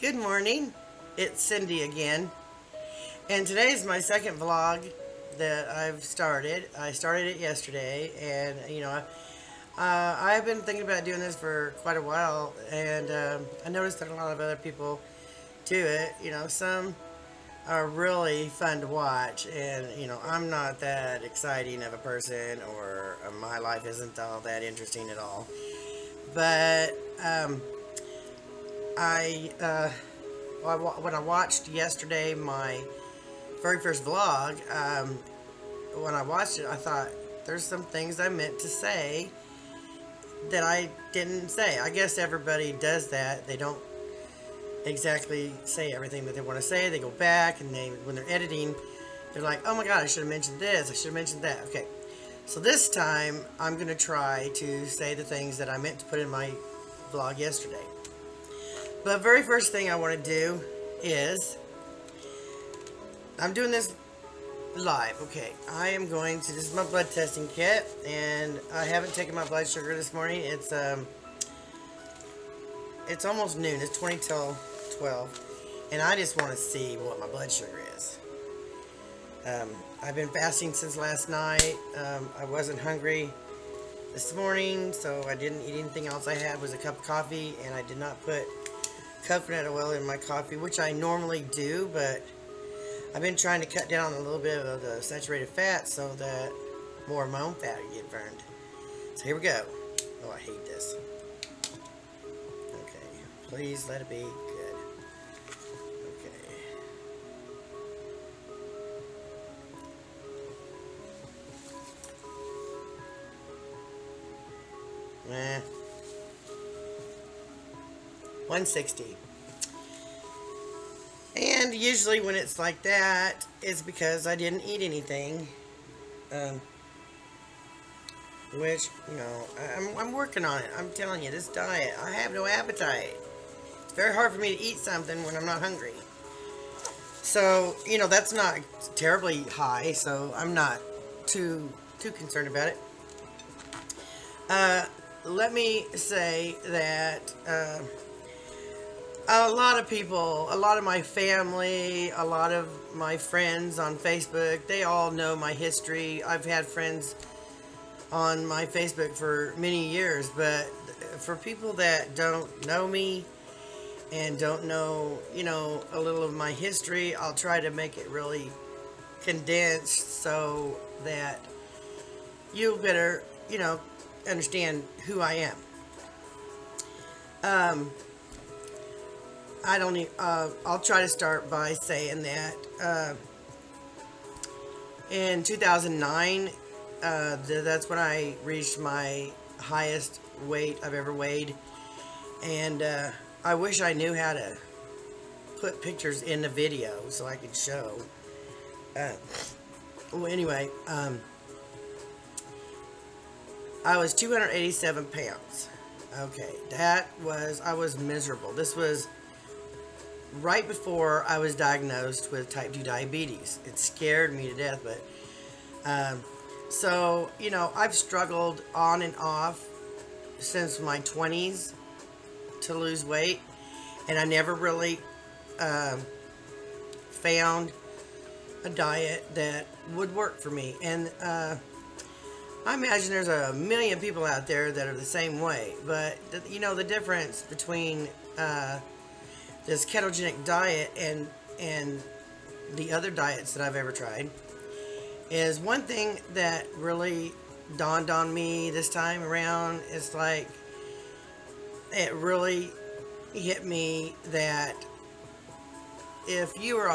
Good morning, it's Cindy again, and today is my second vlog that I've started. I started it yesterday, and I've been thinking about doing this for quite a while, and I noticed that a lot of other people do it. Some are really fun to watch, and I'm not that exciting of a person, or my life isn't all that interesting at all. But I when I watched yesterday my very first vlog, when I watched it, I thought there's some things I meant to say that I didn't say. I guess everybody does that. They don't exactly say everything that they want to say. They go back, and when they're editing, they're like, oh my god, I should have mentioned this, I should have mentioned that. Okay, so this time I'm going to try to say the things that I meant to put in my vlog yesterday. But very first thing I want to do is, I'm doing this live. Okay, I am going to, this is my blood testing kit, and I haven't taken my blood sugar this morning. It's almost noon. It's 20 till 12, and I just want to see what my blood sugar is. I've been fasting since last night. I wasn't hungry this morning, so I didn't eat anything else. I had was a cup of coffee, and I did not put coconut oil in my coffee, which I normally do, but I've been trying to cut down a little bit of the saturated fat so that more of my own fat would get burned. So here we go. Oh, I hate this. Okay, please let it be good. Okay. 160. And usually when it's like that, it's because I didn't eat anything. Which, I'm working on it. I'm telling you, this diet, I have no appetite. It's very hard for me to eat something when I'm not hungry. So, that's not terribly high, so I'm not too concerned about it. Let me say that a lot of people, a lot of my family, a lot of my friends on Facebook, they all know my history. I've had friends on my Facebook for many years, but for people that don't know me and don't know, a little of my history, I'll try to make it really condensed so that you better, understand who I am. I'll try to start by saying that in 2009, that's when I reached my highest weight I've ever weighed, and I wish I knew how to put pictures in the video so I could show. Well, anyway, I was 287 pounds. Okay, I was miserable. This was right before I was diagnosed with type 2 diabetes. It scared me to death, but so, I've struggled on and off since my 20s to lose weight, and I never really found a diet that would work for me. And I imagine there's a million people out there that are the same way, but the difference between this ketogenic diet and the other diets that I've ever tried is one thing that really dawned on me this time around. Is like, it really hit me that if you're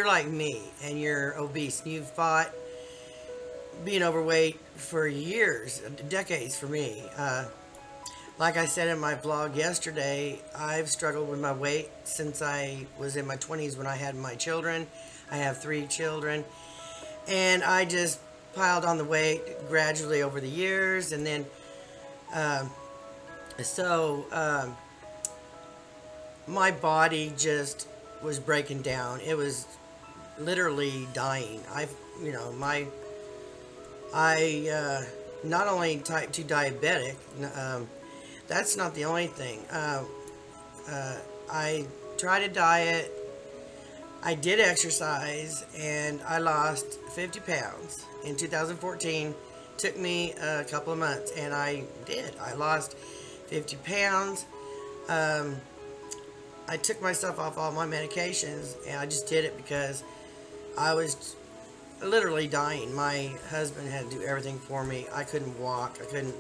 like me and you're obese and you've fought being overweight for years, decades for me, like I said in my vlog yesterday, I've struggled with my weight since I was in my 20s when I had my children. I have 3 children, and I just piled on the weight gradually over the years, and then my body just was breaking down. It was literally dying. I not only type 2 diabetic, that's not the only thing. I tried a diet. I did exercise, and I lost 50 pounds in 2014. Took me a couple of months, and I did. I lost 50 pounds. I took myself off all my medications, and I just did it because I was literally dying. My husband had to do everything for me. I couldn't walk. I couldn't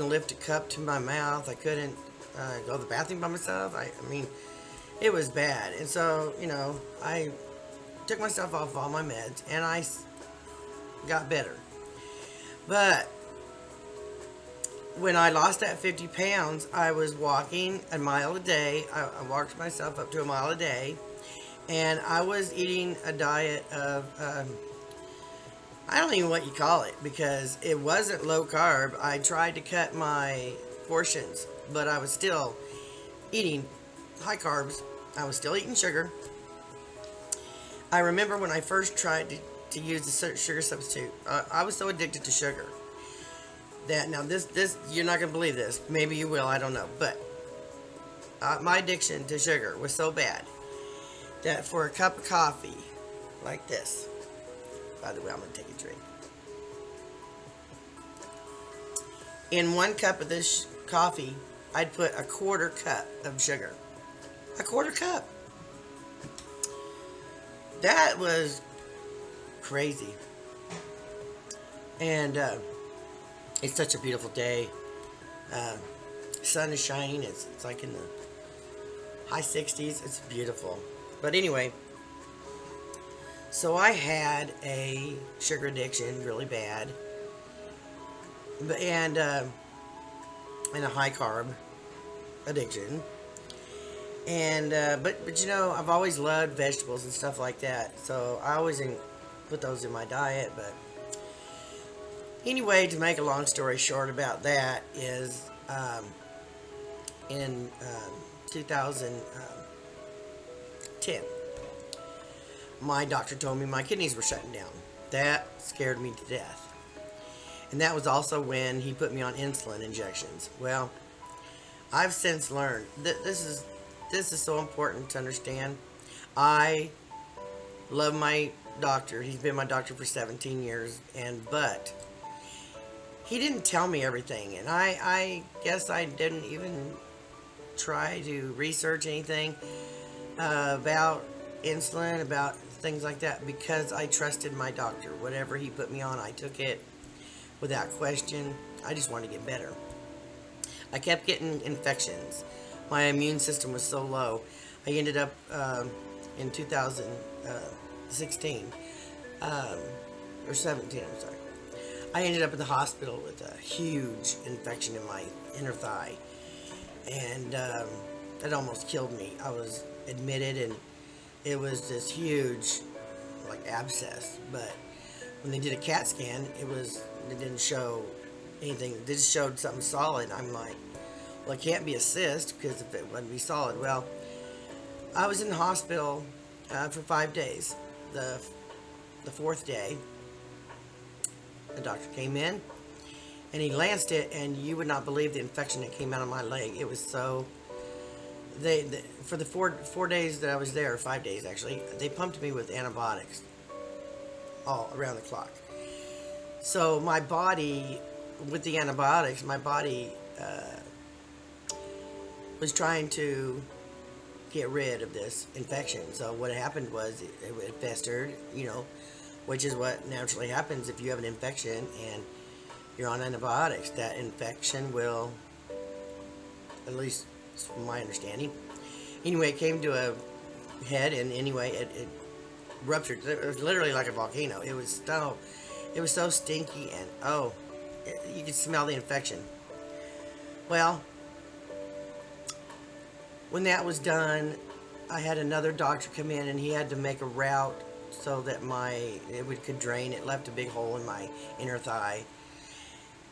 lift a cup to my mouth. I couldn't go to the bathroom by myself. I mean, it was bad. And so, I took myself off all my meds, and I got better. But when I lost that 50 pounds, I was walking a mile a day. I walked myself up to a mile a day. And I was eating a diet of, I don't even know what you call it, because it wasn't low carb. I tried to cut my portions, but I was still eating high carbs. I was still eating sugar. I remember when I first tried to use the sugar substitute, I was so addicted to sugar that, now this you're not going to believe this. Maybe you will, I don't know. But my addiction to sugar was so bad that for a cup of coffee like this, by the way, I'm going to take a drink. In 1 cup of this coffee, I'd put a 1/4 cup of sugar. A 1/4 cup. That was crazy. And it's such a beautiful day. Sun is shining. It's like in the high 60s. It's beautiful. But anyway, so I had a sugar addiction really bad, and a high carb addiction, and but I've always loved vegetables and stuff like that, so I always put those in my diet. But anyway, to make a long story short about that is in 2010, my doctor told me my kidneys were shutting down. That scared me to death. And that was also when he put me on insulin injections. Well, I've since learned that this is so important to understand. I love my doctor. He's been my doctor for 17 years, but he didn't tell me everything, and I guess I didn't even try to research anything about insulin, about things like that, because I trusted my doctor. Whatever he put me on, I took it without question. I just wanted to get better. I kept getting infections. My immune system was so low. I ended up in 2016 or 17, I'm sorry. I ended up in the hospital with a huge infection in my inner thigh, and it almost killed me. I was admitted, and it was this huge, like, abscess. But when they did a CAT scan, it didn't show anything. It just showed something solid. I'm like, well, it can't be a cyst, because if it wouldn't be solid. Well, I was in the hospital for 5 days. The 4th day, the doctor came in, and he lanced it, and you would not believe the infection that came out of my leg. It was so... for the 4 days that I was there, 5 days actually, they pumped me with antibiotics all around the clock. So my body, with the antibiotics, my body was trying to get rid of this infection. So what happened was it festered, which is what naturally happens if you have an infection and you're on antibiotics. That infection will, at least from my understanding. Anyway, it came to a head, and anyway, it ruptured. It was literally like a volcano. It was so stinky, and you could smell the infection. Well, when that was done, I had another doctor come in, and he had to make a route so that it could drain. It left a big hole in my inner thigh.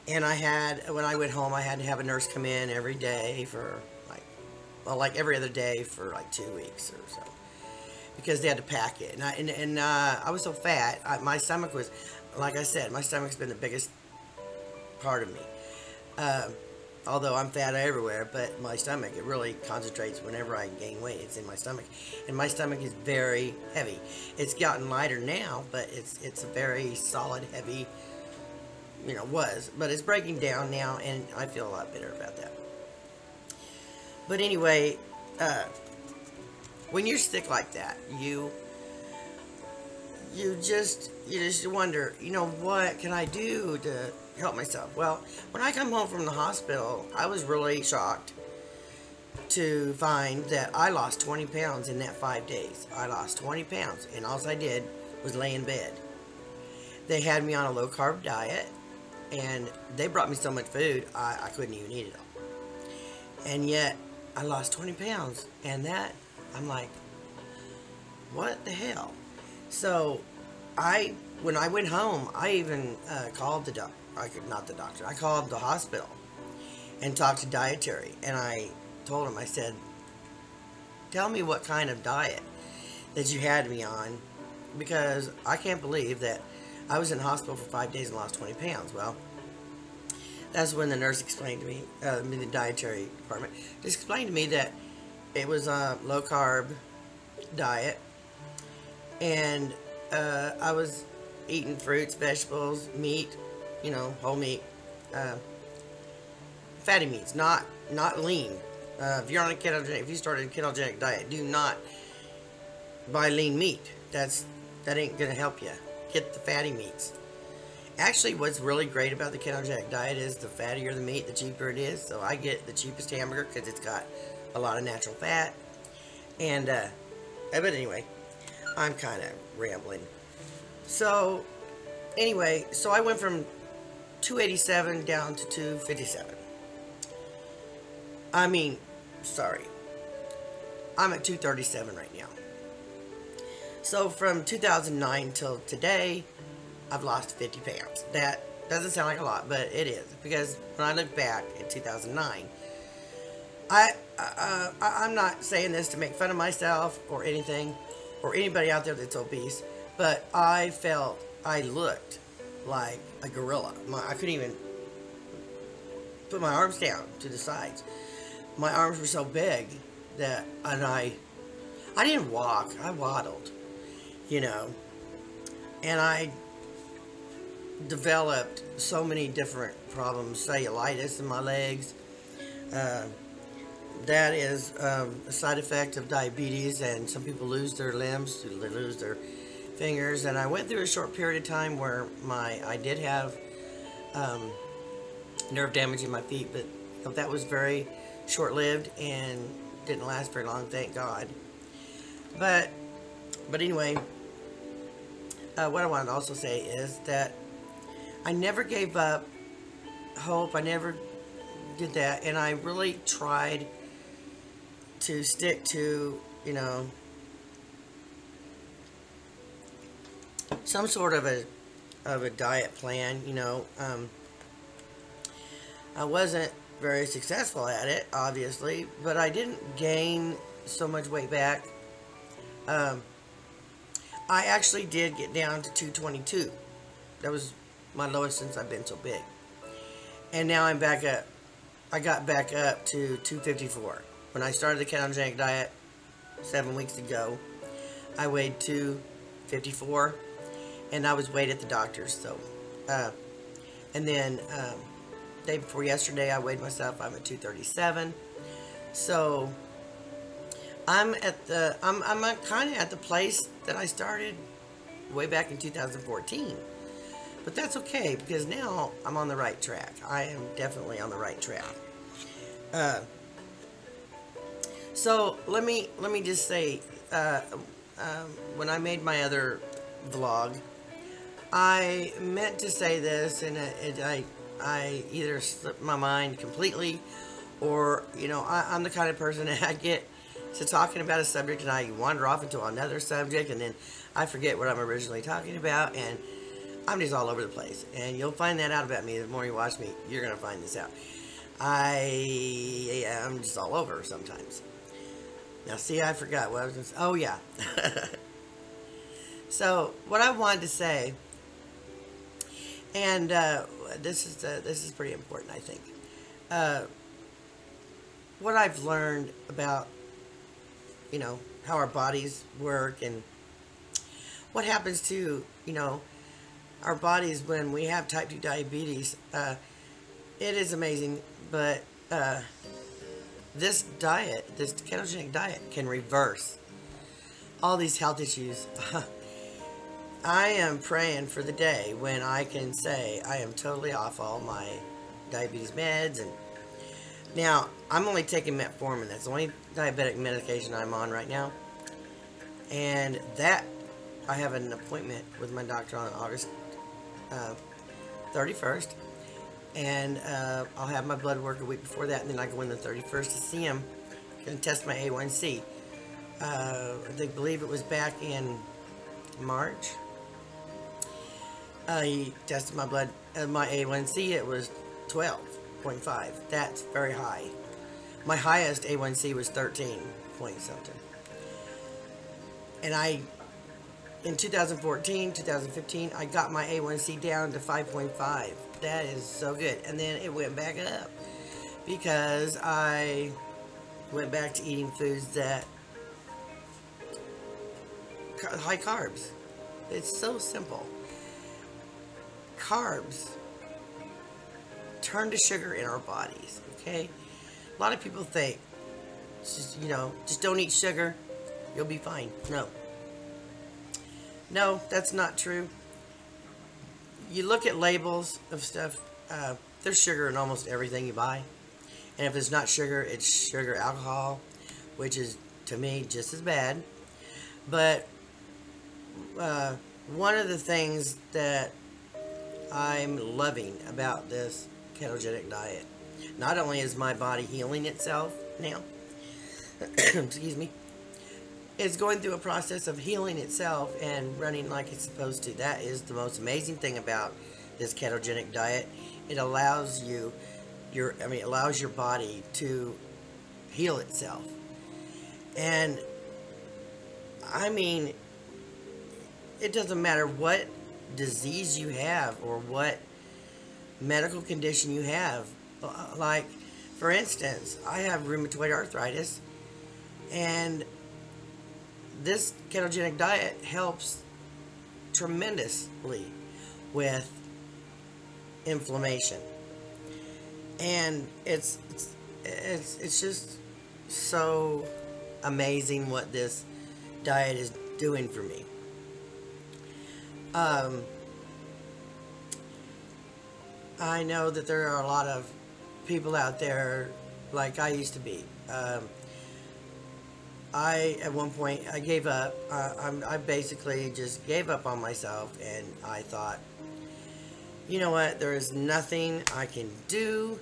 And when I went home, I had to have a nurse come in every day for like every other day for like 2 weeks or so, because they had to pack it. And I was so fat. My stomach was, like I said, my stomach's been the biggest part of me. Although I'm fat everywhere, but my stomach, it really concentrates whenever I gain weight. It's in my stomach. And my stomach is very heavy. It's gotten lighter now, but it's a very solid, heavy, was. But it's breaking down now, and I feel a lot better about that. But anyway, when you're sick like that, you just wonder, what can I do to help myself? Well, when I come home from the hospital, I was really shocked to find that I lost 20 pounds in that 5 days. I lost 20 pounds, and all I did was lay in bed. They had me on a low-carb diet, and they brought me so much food, I couldn't even eat it all. And yet, I lost 20 pounds, and I'm like, what the hell? So, when I went home, I even called I called the hospital and talked to dietary, and I told him, I said, tell me what kind of diet that you had me on, because I can't believe that I was in the hospital for 5 days and lost 20 pounds. Well, that's when the nurse explained to me, the dietary department, just explained to me that it was a low-carb diet, and I was eating fruits, vegetables, meat, whole meat, fatty meats, not lean. If you're on a ketogenic, if you started a ketogenic diet, do not buy lean meat. That ain't gonna help you. Get the fatty meats. Actually, what's really great about the ketogenic diet is the fattier the meat, the cheaper it is. So I get the cheapest hamburger because it's got a lot of natural fat. And but anyway, I'm kind of rambling. So anyway, so I went from 287 down to 257. I'm at 237 right now. So from 2009 till today, I've lost 50 pounds. That doesn't sound like a lot, but it is, because when I look back at 2009, I'm not saying this to make fun of myself or anything, or anybody out there that's obese, but I felt I looked like a gorilla. I couldn't even put my arms down to the sides. My arms were so big that, and I didn't walk, I waddled, and I developed so many different problems, cellulitis in my legs. That is a side effect of diabetes, and some people lose their limbs, they lose their fingers, and I went through a short period of time where I did have nerve damage in my feet, but that was very short-lived and didn't last very long, thank God. But anyway, what I wanted to also say is that I never gave up hope. I never did that, and I really tried to stick to, some sort of a diet plan. I wasn't very successful at it, obviously, but I didn't gain so much weight back. I actually did get down to 222. That was my lowest since I've been so big. And now I'm back up. I got back up to 254. When I started the ketogenic diet 7 weeks ago, I weighed 254, and I was weighed at the doctor's. So, and then day before yesterday, I weighed myself. I'm at 237. So I'm kind of at the place that I started way back in 2014. But that's okay, because now I'm on the right track. I am definitely on the right track. So let me just say, when I made my other vlog, I meant to say this, and I either slipped my mind completely, or I'm the kind of person that I get to talking about a subject and I wander off into another subject, and then I forget what I'm originally talking about, and I'm just all over the place. And you'll find that out about me. The more you watch me, you're going to find this out. I'm just all over sometimes. Now, see, I forgot what I was going to say. Oh, yeah. So, what I wanted to say, and this is pretty important, I think. what I've learned about, how our bodies work and what happens to, our bodies when we have type 2 diabetes. It is amazing, but this diet, this ketogenic diet, can reverse all these health issues. I am praying for the day when I can say I am totally off all my diabetes meds. And now I'm only taking metformin. That's the only diabetic medication I'm on right now. And that I have an appointment with my doctor on August 31st. And I'll have my blood work a week before that, and then I go in the 31st to see him. Going to test my A1C. They believe it was back in March. He tested my blood, my A1C. It was 12.5. That's very high. My highest A1C was 13 point something. And in 2014, 2015, I got my A1C down to 5.5. That is so good. And then it went back up because I went back to eating foods that high carbs. It's so simple. Carbs turn to sugar in our bodies, okay? A lot of people think, just don't eat sugar, you'll be fine. No, that's not true. You look at labels of stuff, there's sugar in almost everything you buy. And if it's not sugar, it's sugar alcohol, which is, to me, just as bad. But one of the things that I'm loving about this ketogenic diet, not only is my body healing itself now, excuse me, it's going through a process of healing itself and running like it's supposed to. That is the most amazing thing about this ketogenic diet. It allows it allows your body to heal itself. And I mean, it doesn't matter what disease you have or what medical condition you have. Like, for instance, I have rheumatoid arthritis, and this ketogenic diet helps tremendously with inflammation. And it's just so amazing what this diet is doing for me. I know that there are a lot of people out there like I used to be. At one point, I gave up. I basically just gave up on myself, and I thought, you know what, there is nothing I can do.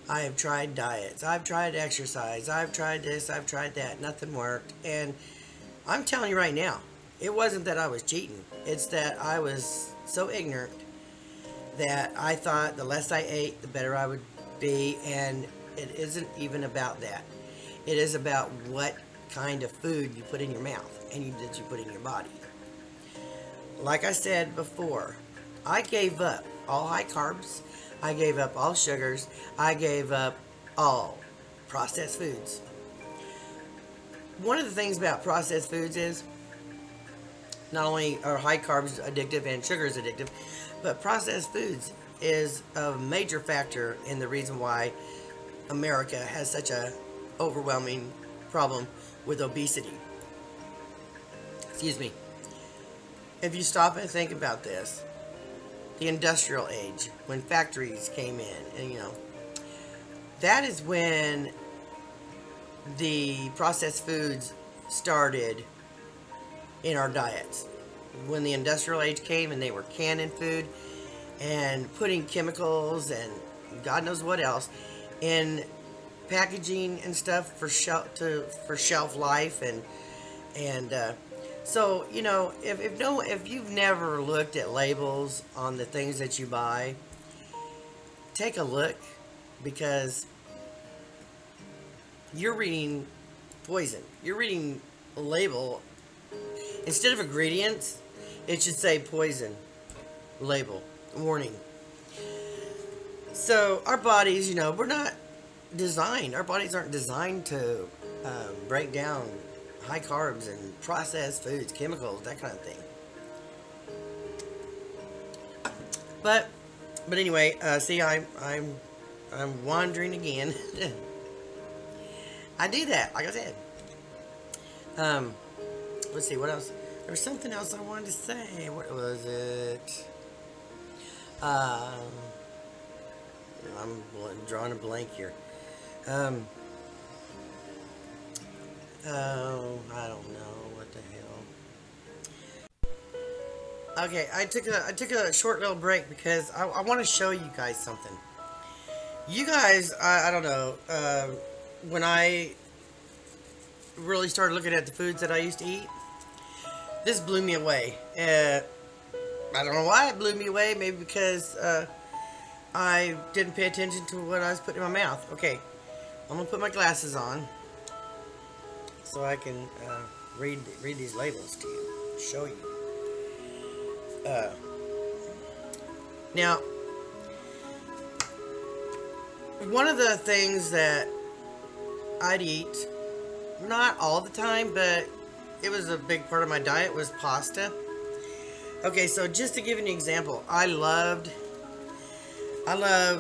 I have tried diets. I've tried exercise. I've tried this. I've tried that. Nothing worked. And I'm telling you right now, it wasn't that I was cheating. It's that I was so ignorant that I thought the less I ate, the better I would be. And it isn't even about that. It is about what kind of food you put in your mouth and that you put in your body. Like I said before, I gave up all high carbs. I gave up all sugars. I gave up all processed foods. One of the things about processed foods is not only are high carbs addictive and sugar is addictive, but processed foods is a major factor in the reason why America has such a overwhelming problem with obesity. Excuse me. If you stop and think about this, the industrial age, when factories came in, and that is when the processed foods started in our diets. When the industrial age came and they were canning food and putting chemicals and God knows what else in packaging and stuff for shelf life, and so if you've never looked at labels on the things that you buy, take a look, because you're reading poison. You're reading a label. Instead of ingredients, it should say poison label warning. So our bodies, we're not designed. Our bodies aren't designed to break down high carbs and processed foods, chemicals, that kind of thing. But anyway, see, I'm wandering again. I do that, like I said. Let's see, what else? There was something else I wanted to say. What was it? I'm drawing a blank here. Oh, I don't know what the hell. Okay, I took a short little break because I want to show you guys something. You guys, I don't know. When I really started looking at the foods that I used to eat, this blew me away. I don't know why it blew me away. Maybe because I didn't pay attention to what I was putting in my mouth. Okay, I'm gonna put my glasses on so I can read these labels to you, show you. Now, one of the things that I'd eat, not all the time, but it was a big part of my diet, was pasta. Okay, so just to give you an example, I love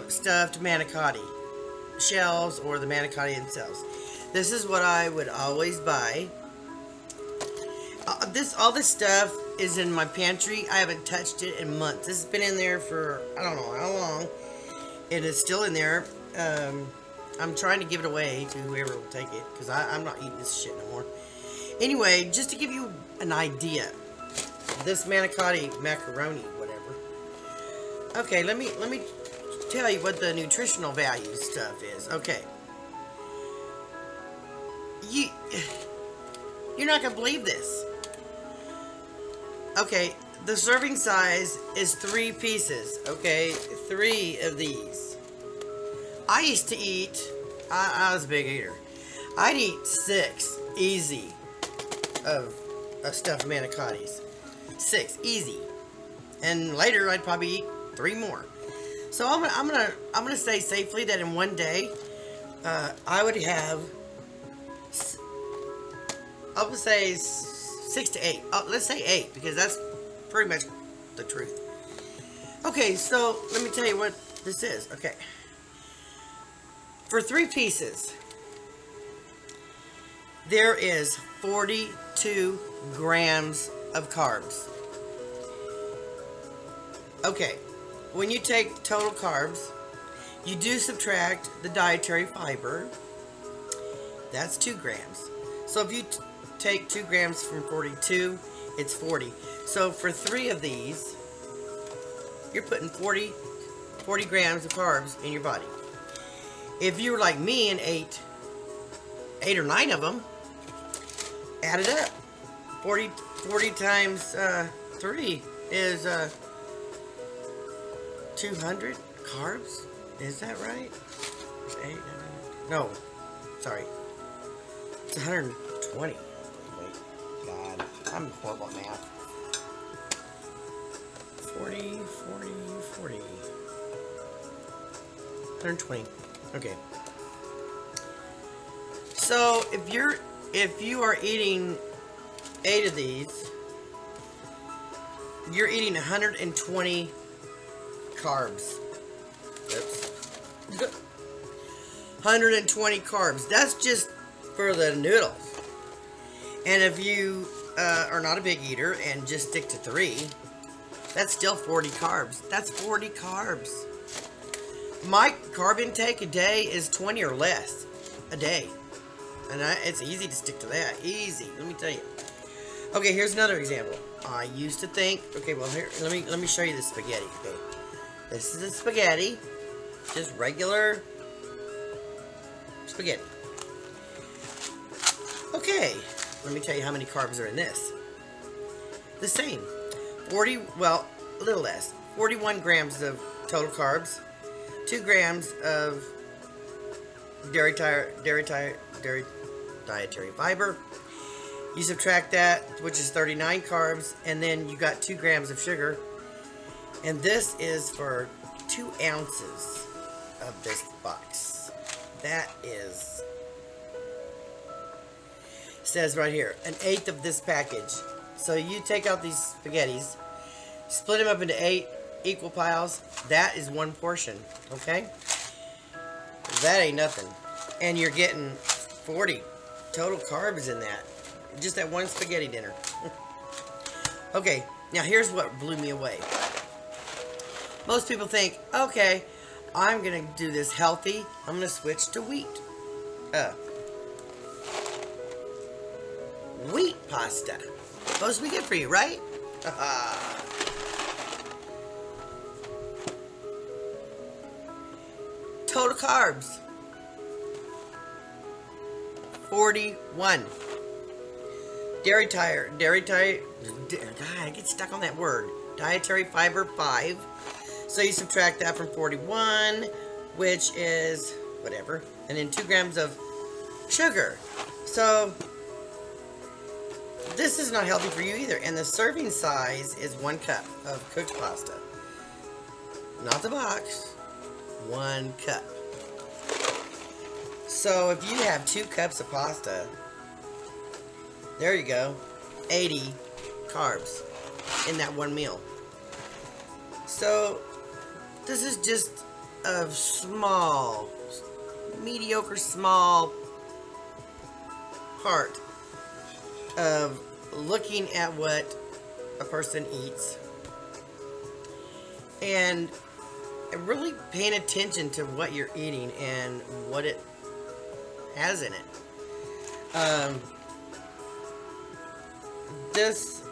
stuffed manicotti shells or the manicotti themselves. This is what I would always buy. All this stuff is in my pantry. I haven't touched it in months. This has been in there for I don't know how long. It is still in there. I'm trying to give it away to whoever will take it because I'm not eating this shit no more. Anyway, just to give you an idea, this manicotti macaroni, whatever. Okay, let me tell you what the nutritional value stuff is. Okay, you're not gonna believe this. Okay, the serving size is 3 pieces. Okay, 3 of these. I used to eat, I was a big eater. I'd eat 6 easy of stuffed manicottis. 6 easy, and later I'd probably eat 3 more. So I'm gonna say safely that in one day, I would have, I would say 6 to 8. Let's say 8 because that's pretty much the truth. Okay, so let me tell you what this is. Okay. For 3 pieces, there is 42 grams of carbs. Okay, when you take total carbs, you do subtract the dietary fiber. That's 2 grams. So if you take 2 grams from 42, it's 40. So for 3 of these, you're putting 40 grams of carbs in your body. If you were like me and ate 8 or 9 of them, add it up. 40 times 3 is 200 carbs. Is that right? 8, no, sorry. It's 120. Wait, God, I'm horrible at math. 40. 120. Okay. So if you are eating 8 of these, you're eating 120 carbs. Oops. 120 carbs. That's just for the noodles. And if you are not a big eater and just stick to 3, that's still 40 carbs. That's 40 carbs. My carb intake a day is 20 or less a day. And it's easy to stick to that. Easy, let me tell you. Okay, here's another example. I used to think, okay, well here, let me show you the spaghetti. Okay, this is a spaghetti, just regular spaghetti. Okay, let me tell you how many carbs are in this. The same, 40, well, a little less, 41 grams of total carbs, 2 grams of dietary fiber. You subtract that, which is 39 carbs, and then you got 2 grams of sugar. And this is for 2 ounces of this box. That is, says right here, 1/8 of this package. So you take out these spaghettis, split them up into 8 equal piles. That is 1 portion, okay? That ain't nothing. And you're getting 40 total carbs in that. Just that one spaghetti dinner. Okay, now here's what blew me away. Most people think, okay, I'm going to do this healthy. I'm going to switch to wheat. Wheat pasta. Supposed to be good for you, right? Total carbs. 41. God, I get stuck on that word. Dietary fiber 5. So you subtract that from 41, which is whatever. And then 2 grams of sugar. So this is not healthy for you either. And the serving size is 1 cup of cooked pasta. Not the box. 1 cup. So if you have 2 cups of pasta, there you go. 80 carbs in that one meal. So this is just a small, mediocre small part of looking at what a person eats and really paying attention to what you're eating and what it has in it. This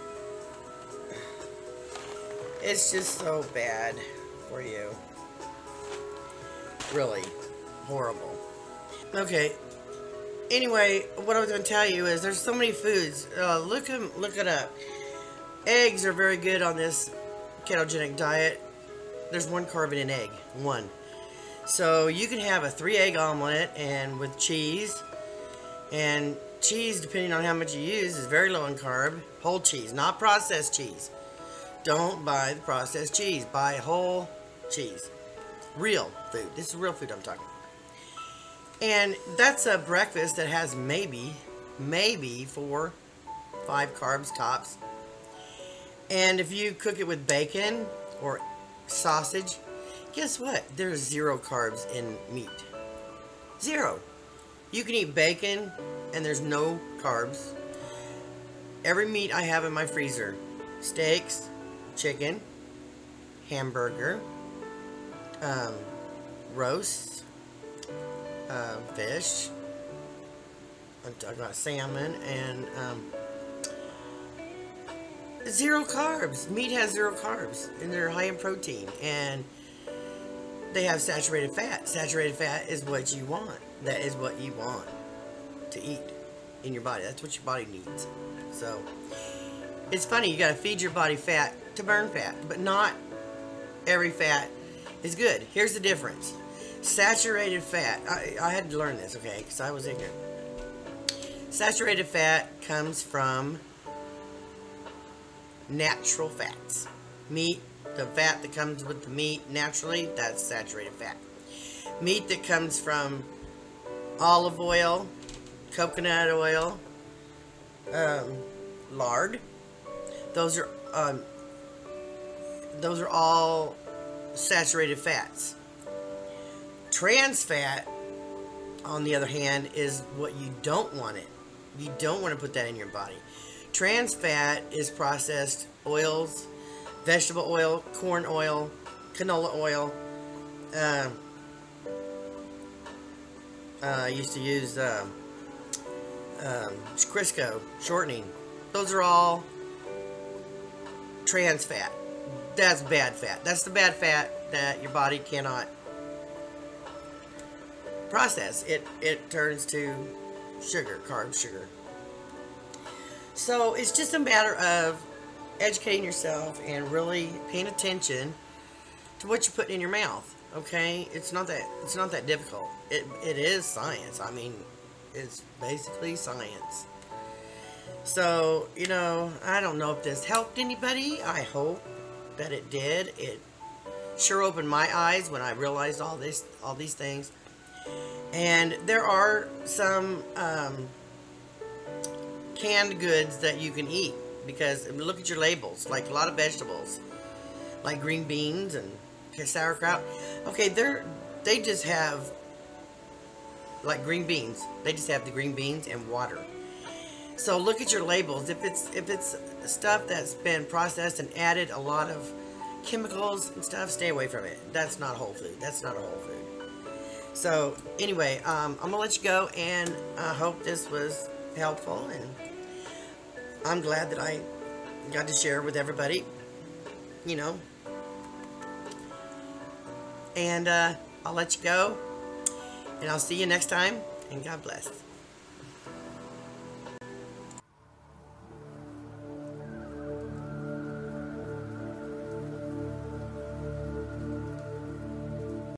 it's just so bad for you. Really horrible. Okay. Anyway, what I was going to tell you is there's so many foods. Look it up. Eggs are very good on this ketogenic diet. There's 1 carb in an egg. 1. So you can have a 3-egg omelet and with cheese. And cheese, depending on how much you use, is very low in carb. Whole cheese, not processed cheese. Don't buy the processed cheese. Buy whole cheese. Real food. This is real food I'm talking about. And that's a breakfast that has maybe 4, 5 carbs tops. And if you cook it with bacon or sausage, guess what? There's 0 carbs in meat. 0. You can eat bacon and there's no carbs. Every meat I have in my freezer: steaks, chicken, hamburger, roast, fish, I'm talking about salmon, and 0 carbs. Meat has 0 carbs, and they're high in protein, and they have saturated fat. Saturated fat is what you want. That is what you want to eat in your body. That's what your body needs. So it's funny, you got to feed your body fat to burn fat, but not every fat is good. Here's the difference. Saturated fat, I had to learn this, okay, because I was ignorant. Saturated fat comes from natural fats. Meat, the fat that comes with the meat naturally, that's saturated fat. Meat that comes from olive oil, coconut oil, lard, those are all saturated fats. Trans fat, on the other hand, is what you don't want it. You don't want to put that in your body. Trans fat is processed oils, vegetable oil, corn oil, canola oil. I used to use Crisco shortening. Those are all trans fat. That's bad fat. That's the bad fat that your body cannot process. It turns to sugar, carb sugar. So it's just a matter of educating yourself and really paying attention to what you're putting in your mouth. Okay, it's not that difficult. It is science. I mean, it's basically science. So, you know, I don't know if this helped anybody. I hope that it did. It sure opened my eyes when I realized all these things. And there are some canned goods that you can eat, because look at your labels, like a lot of vegetables, like green beans and sauerkraut. Okay, they just have, like green beans, they just have the green beans and water. So look at your labels. If it's stuff that's been processed and added a lot of chemicals and stuff, stay away from it. That's not whole food. That's not a whole food. So anyway, I'm gonna let you go, and I hope this was helpful, and I'm glad that I got to share with everybody, you know. And I'll let you go, and I'll see you next time, and God bless.